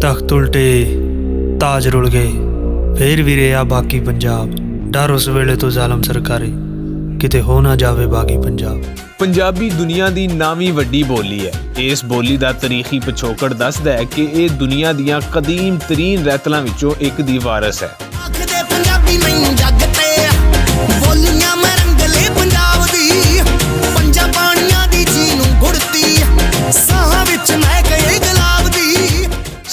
तख्त उल्टे ताज रुल गए फिर भी रहा बाकी पंजाब। डर उस वेले तो जालम सरकारी किते हो ना जावे बाकी पंजाब। ਪੰਜਾਬੀ ਦੁਨੀਆ ਦੀ ਨਾਵੀਂ ਵੱਡੀ ਬੋਲੀ ਹੈ। ਇਸ ਬੋਲੀ ਦਾ ਤਾਰੀਖੀ ਪਿਛੋਕੜ ਦੱਸਦਾ ਹੈ ਕਿ ਇਹ ਦੁਨੀਆ ਦੀਆਂ ਕਦੀਮ ਤਰੀਨ ਰਹਿਤਲਾਂ ਵਿੱਚੋਂ ਇੱਕ ਦੀ ਵਾਰਸ ਹੈ।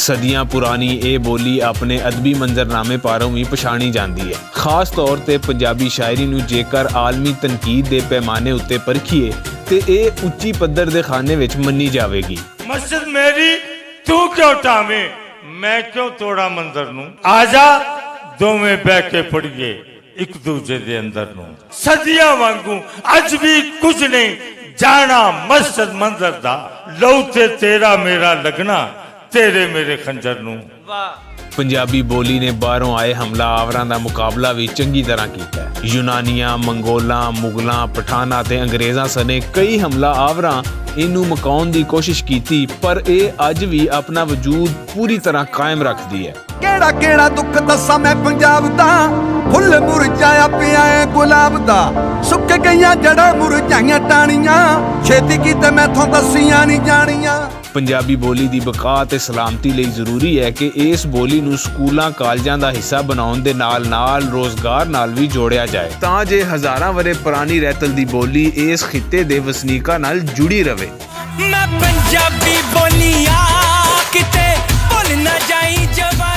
सदियां पुरानी ये बोली अपने अदबी मंजरनामे पारों भी पछाणी जाती है। खास तौर पर पंजाबी शायरी नूं जेकर आलमी तनकीद के पैमाने उत्ते परखीए तो यह उच्ची पद्धर के खाने विच मन्नी जाएगी। मस्जिद मेरी तू क्यों टावे मैं क्यों तोड़ा मंदिर नूं आजा दोवें बह के पड़िए एक दूजे दे अंदर नूं। सदियां वांगू अज भी कुछ नहीं जाना मस्जिद मंदिर दा लहू ते तेरा मेरा लगना तेरे मेरे खंजर नूं। पंजाबी बोली ने बाहरों आए हमलावरां दा मुकाबला भी चंगी तरह किया है। यूनानियां, मंगोलां, मुगलां, पठानां ते अंग्रेज़ां सने कई हमलावरां इनू मकाउण दी कोशिश की पर यह अज भी अपना वजूद पूरी तरह कायम रखती है। केड़ा केड़ा दुख दसा मैं पंजाब दा फुल मुरझाया पिया है गुलाब दा सुक गईयां जड़ा मुरझाइयां टाणियां छेती कीते मैथों दसियां नहीं जानियां। पंजाबी बोली की बका ते सलामती लई जरूरी है कि इस बोली नूं स्कूलों कालजां दा हिस्सा बनाउण दे नाल नाल रोजगार नाल भी जोड़िया जाए तां जे हज़ारां वरे पुरानी रहतल दी बोली इस खिते दे वसनीकां नाल जुड़ी रवे। मैं पंजाबी बोलिया किते भुल ना जाई जवानी।